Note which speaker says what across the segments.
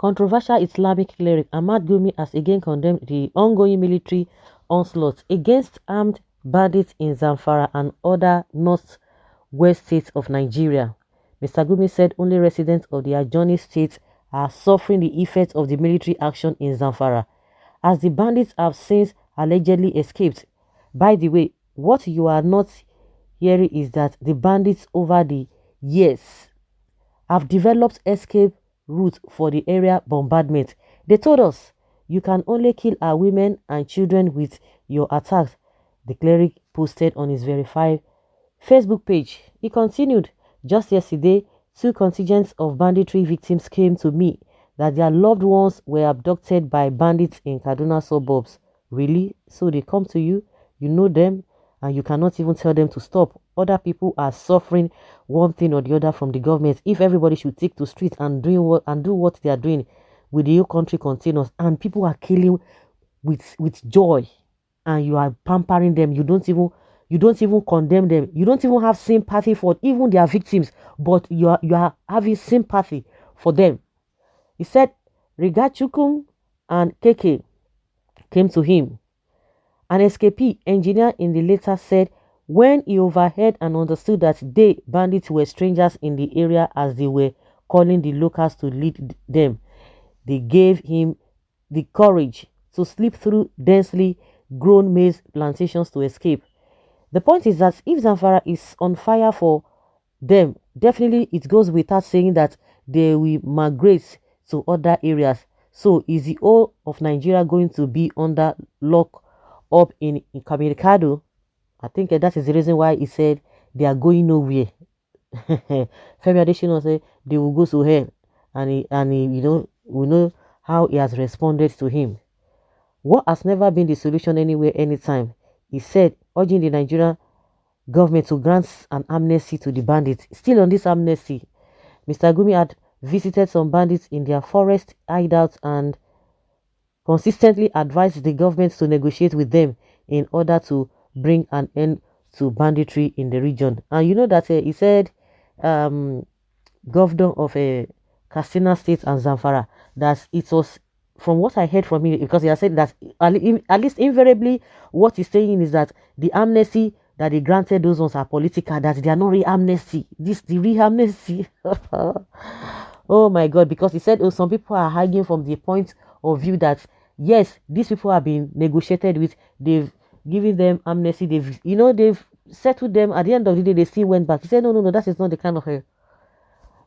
Speaker 1: Controversial Islamic cleric Ahmad Gumi has again condemned the ongoing military onslaught against armed bandits in Zamfara and other northwest states of Nigeria. Mr. Gumi said only residents of the adjoining states are suffering the effects of the military action in Zamfara, as the bandits have since allegedly escaped. By the way, what you are not hearing is that the bandits over the years have developed escape routes for the area bombardment. They told us, you can only kill our women and children with your attacks, the cleric posted on his verified Facebook page. He continued, just yesterday, 2 contingents of banditry victims came to me that their loved ones were abducted by bandits in Kaduna suburbs. Really? So they come to you, you know them, and you cannot even tell them to stop. Other people are suffering one thing or the other from the government. If everybody should take to streets and do what they are doing, with the whole country continues, and people are killing with joy, and you are pampering them, you don't even condemn them, you don't even have sympathy for even their victims, but you are having sympathy for them. He said Rigachukum and Keke came to him. An escapee engineer in the letter said when he overheard and understood that they, bandits, were strangers in the area as they were calling the locals to lead them, they gave him the courage to slip through densely grown maize plantations to escape. The point is that if Zamfara is on fire for them, definitely it goes without saying that they will migrate to other areas. So is the whole of Nigeria going to be under lock up in Kamirikado? I think that is the reason why he said they are going nowhere. Femi Adesina said they will go to hell, and we know how he has responded to him. What has never been the solution anywhere, anytime, he said, urging the Nigerian government to grant an amnesty to the bandits. Still on this amnesty, Mr. Gumi had visited some bandits in their forest hideouts and consistently advised the government to negotiate with them in order to bring an end to banditry in the region. And you know that he said, governor of Katsina State and Zamfara, that it was, from what I heard from him, because he has said that at least invariably what he's saying is that the amnesty that they granted those ones are political, that they are not real amnesty. This the real amnesty. Oh my God, because he said, oh, some people are arguing from the point of view that yes, these people have been negotiated with, they've given them amnesty, they've settled them. At the end of the day, they still went back. He said, no, that is not the kind of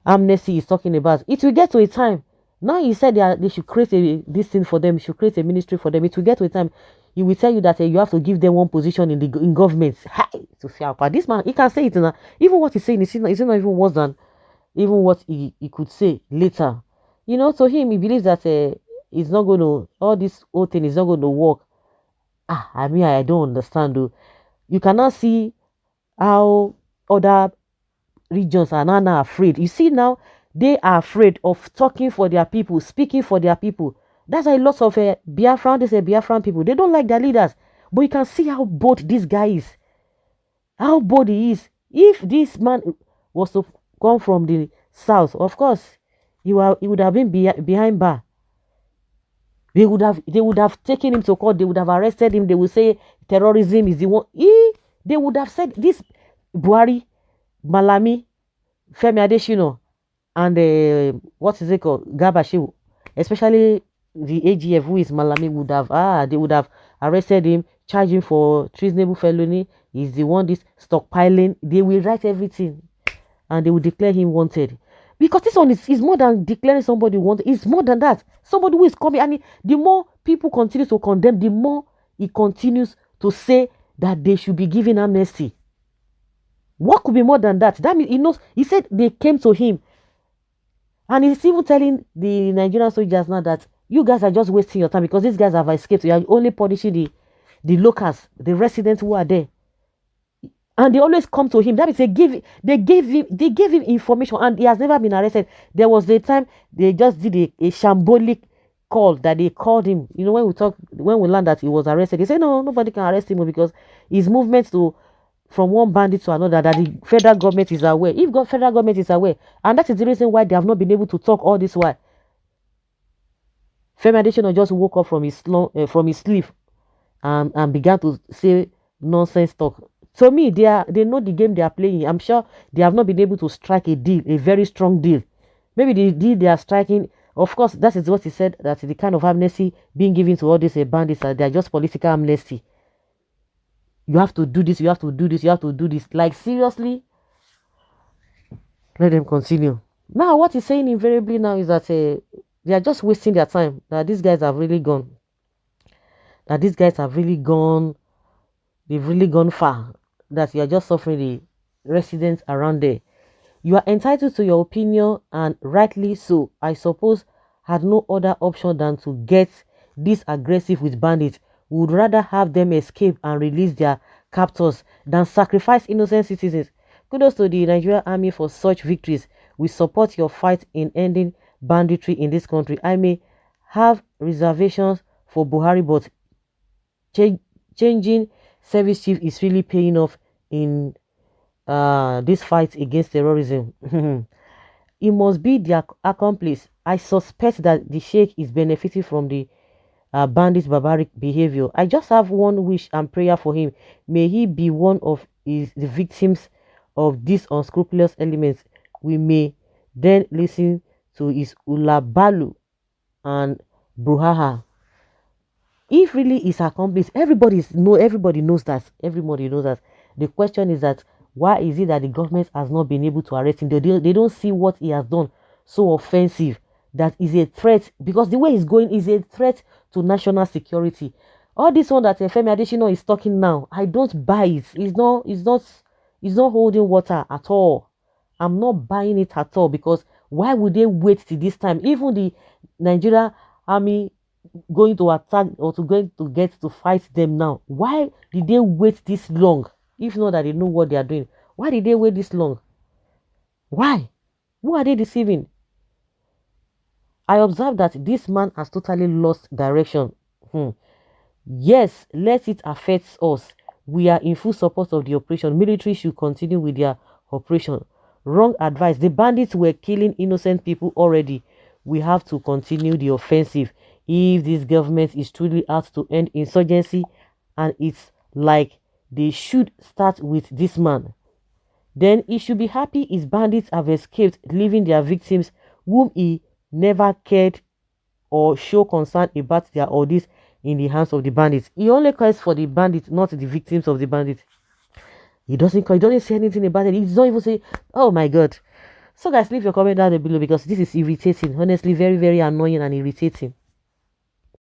Speaker 1: amnesty he's talking about. It will get to a time. Now he said they should create this thing for them, should create a ministry for them. It will get to a time he will tell you that you have to give them one position in government. Hi, to fear. This man, he can say it now. Even what he's saying is not even worse than even what he could say later. To him, he believes that it's not going to, all this whole thing is not going to work. I don't understand though. You cannot see how other regions are now afraid. You see now, they are afraid of talking for their people, speaking for their people. That's why lots of Biafran people, they don't like their leaders. But you can see how bold this guy is. How bold he is. If this man was to come from the south, of course, he would have been behind bar. They would have taken him to court. They would have arrested him. They would say terrorism is the one. They would have said this Buhari, Malami, Femi Adesina, and what is it called? Gabashew, especially the AGF, who is Malami, they would have arrested him, charged him for treasonable felony. He's the one this stockpiling. They will write everything, and they will declare him wanted. Because this one is more than declaring somebody wanted. It's more than that. Somebody who is coming, and the more people continue to condemn, the more he continues to say that they should be given amnesty. What could be more than that? That means he knows. He said they came to him, and he's even telling the Nigerian soldiers now that you guys are just wasting your time because these guys have escaped. You are only punishing the locals, the residents who are there. And they always come to him. That means they gave him information, and he has never been arrested. There was the time they just did a shambolic call that they called him. When we learned that he was arrested, they said no, nobody can arrest him because his movements from one bandit to another, that the federal government is aware. If the federal government is aware, and that is the reason why they have not been able to talk all this while. Femi Adesina just woke up from his sleep and began to say nonsense talk. To me, they know the game they are playing. I'm sure they have not been able to strike a deal, a very strong deal. Maybe the deal they are striking, of course, that is what he said, that the kind of amnesty being given to all these bandits, they are just political amnesty. You have to do this, you have to do this, you have to do this. Like, seriously? Let them continue. Now, what he's saying invariably now is that they are just wasting their time. That these guys have really gone. That these guys have really gone. They've really gone far. That you are just suffering the residents around there. You are entitled to your opinion, and rightly so. I suppose had no other option than to get this aggressive with bandits. We would rather have them escape and release their captors than sacrifice innocent citizens. Kudos to the Nigerian army for such victories. We support your fight in ending banditry in this country. I may have reservations for Buhari, but changing service chief is really paying off in this fight against terrorism. It must be their accomplice. I suspect that the sheikh is benefiting from the bandits' barbaric behavior. I just have one wish and prayer for him. May he be one of the victims of these unscrupulous elements. We may then listen to his ulabalu and bruhaha. If really is accomplice, everybody knows that. Everybody knows that. The question is that why is it that the government has not been able to arrest him? They don't see what he has done so offensive that is a threat, because the way he's going is a threat to national security. All this one that Femi Adesina is talking now, I don't buy it. It's not holding water at all. I'm not buying it at all, because why would they wait till this time? Even the Nigeria army going to attack or going to get to fight them now. Why did they wait this long? If not that they know what they are doing, why did they wait this long? Why? Who are they deceiving? I observe that this man has totally lost direction. Yes, let it affect us. We are in full support of the operation. Military should continue with their operation. Wrong advice. The bandits were killing innocent people already. We have to continue the offensive. If this government is truly out to end insurgency, and it's like they should start with this man, then he should be happy his bandits have escaped, leaving their victims whom he never cared or show concern about their ordeals in the hands of the bandits. He only cares for the bandits, not the victims of the bandits. He doesn't say anything about it. He doesn't even say, oh my god. So guys, leave your comment down below, because this is irritating. Honestly, very, very annoying and irritating.